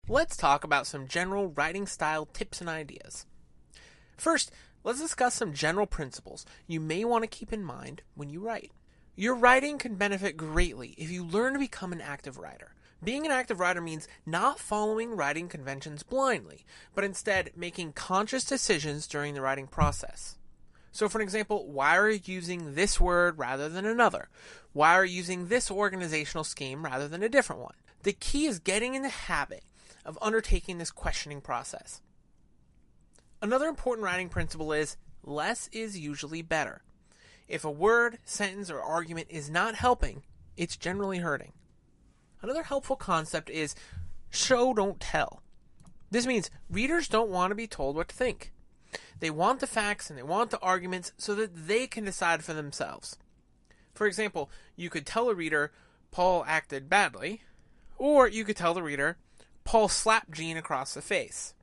Let's talk about some general writing style tips and ideas. First, let's discuss some general principles you may want to keep in mind when you write. Your writing can benefit greatly if you learn to become an active writer. Being an active writer means not following writing conventions blindly, but instead making conscious decisions during the writing process. So for an example, why are you using this word rather than another? Why are you using this organizational scheme rather than a different one? The key is getting in the habit of undertaking this questioning process. Another important writing principle is less is usually better. If a word, sentence, or argument is not helping, it's generally hurting. Another helpful concept is show, don't tell. This means readers don't want to be told what to think. They want the facts and they want the arguments so that they can decide for themselves. For example, you could tell a reader, Paul acted badly, or you could tell the reader, Paul slapped Jean across the face.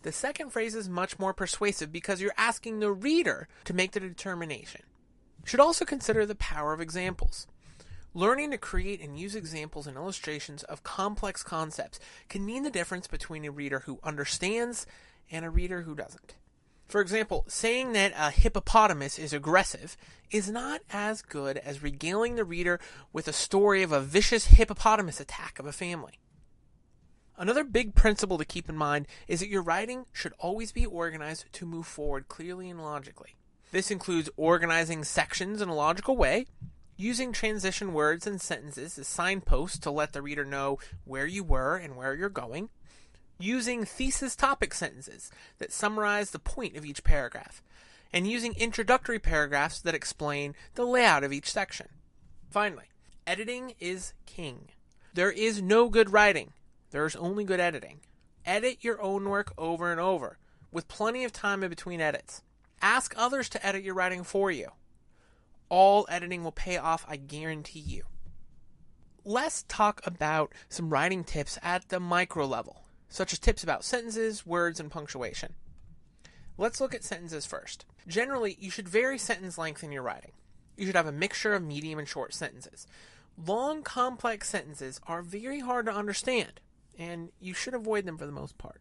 The second phrase is much more persuasive because you're asking the reader to make the determination. You should also consider the power of examples. Learning to create and use examples and illustrations of complex concepts can mean the difference between a reader who understands and a reader who doesn't. For example, saying that a hippopotamus is aggressive is not as good as regaling the reader with a story of a vicious hippopotamus attack of a family. Another big principle to keep in mind is that your writing should always be organized to move forward clearly and logically. This includes organizing sections in a logical way, using transition words and sentences as signposts to let the reader know where you were and where you're going, using thesis topic sentences that summarize the point of each paragraph, and using introductory paragraphs that explain the layout of each section. Finally, editing is king. There is no good writing. There's only good editing. Edit your own work over and over, with plenty of time in between edits. Ask others to edit your writing for you. All editing will pay off, I guarantee you. Let's talk about some writing tips at the micro level, such as tips about sentences, words, and punctuation. Let's look at sentences first. Generally, you should vary sentence length in your writing. You should have a mixture of medium and short sentences. Long, complex sentences are very hard to understand, and you should avoid them for the most part.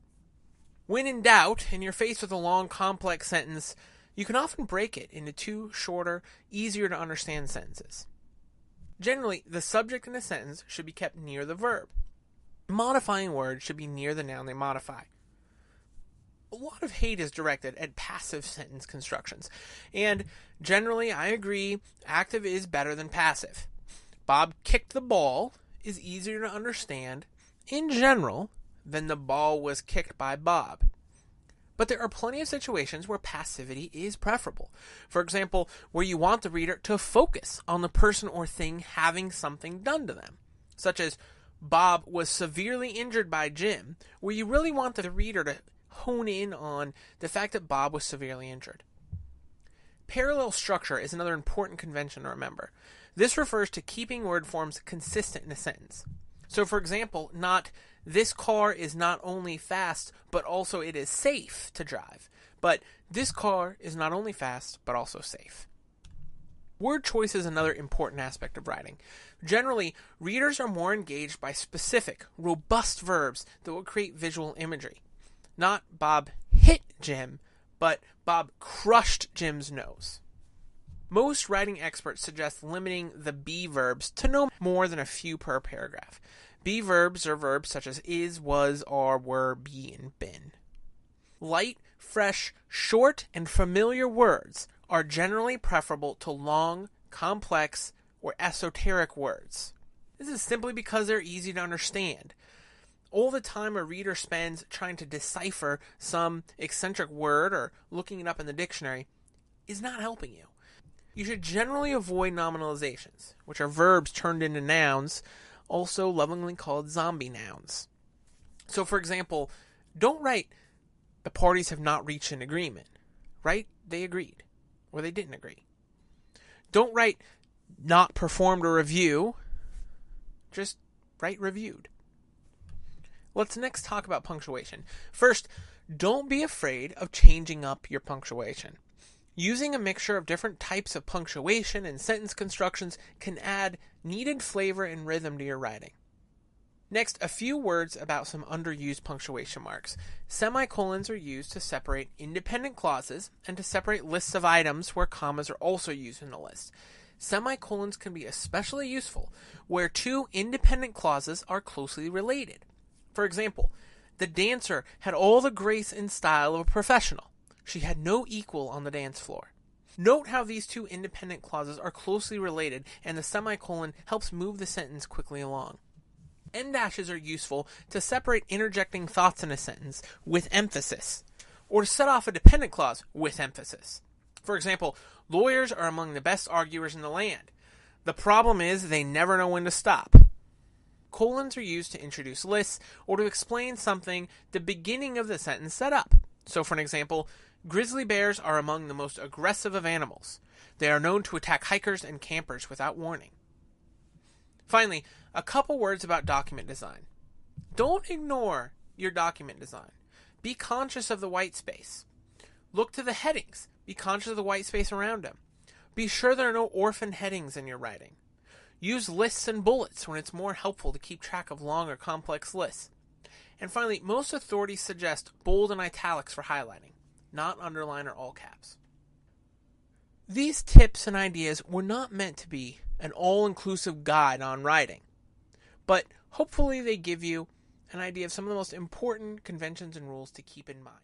When in doubt, and you're faced with a long, complex sentence, you can often break it into two shorter, easier to understand sentences. Generally, the subject in a sentence should be kept near the verb. Modifying words should be near the noun they modify. A lot of hate is directed at passive sentence constructions, and generally I agree active is better than passive. Bob kicked the ball is easier to understand in general than the ball was kicked by Bob. But there are plenty of situations where passivity is preferable. For example, where you want the reader to focus on the person or thing having something done to them, such as Bob was severely injured by Jim, where you really want the reader to hone in on the fact that Bob was severely injured. Parallel structure is another important convention to remember. This refers to keeping word forms consistent in a sentence. So for example, not this car is not only fast, but also it is safe to drive. But this car is not only fast, but also safe. Word choice is another important aspect of writing. Generally, readers are more engaged by specific, robust verbs that will create visual imagery. Not Bob hit Jim, but Bob crushed Jim's nose. Most writing experts suggest limiting the be verbs to no more than a few per paragraph. Be verbs are verbs such as is, was, are, were, be, and been. Light, fresh, short, and familiar words are generally preferable to long, complex, or esoteric words. This is simply because they're easy to understand. All the time a reader spends trying to decipher some eccentric word or looking it up in the dictionary is not helping you. You should generally avoid nominalizations, which are verbs turned into nouns, also lovingly called zombie nouns. So for example, don't write, the parties have not reached an agreement. Write, they agreed, or they didn't agree. Don't write, not performed a review, just write reviewed. Let's next talk about punctuation. First, don't be afraid of changing up your punctuation. Using a mixture of different types of punctuation and sentence constructions can add needed flavor and rhythm to your writing. Next, a few words about some underused punctuation marks. Semicolons are used to separate independent clauses and to separate lists of items where commas are also used in the list. Semicolons can be especially useful where two independent clauses are closely related. For example, the dancer had all the grace and style of a professional. She had no equal on the dance floor. Note how these two independent clauses are closely related, and the semicolon helps move the sentence quickly along. End dashes are useful to separate interjecting thoughts in a sentence with emphasis, or to set off a dependent clause with emphasis. For example, lawyers are among the best arguers in the land. The problem is they never know when to stop. Colons are used to introduce lists or to explain something the beginning of the sentence set up. So for an example, grizzly bears are among the most aggressive of animals. They are known to attack hikers and campers without warning. Finally, a couple words about document design. Don't ignore your document design. Be conscious of the white space. Look to the headings. Be conscious of the white space around them. Be sure there are no orphan headings in your writing. Use lists and bullets when it's more helpful to keep track of long or complex lists. And finally, most authorities suggest bold and italics for highlighting, not underline or all caps. These tips and ideas were not meant to be an all-inclusive guide on writing, but hopefully they give you an idea of some of the most important conventions and rules to keep in mind.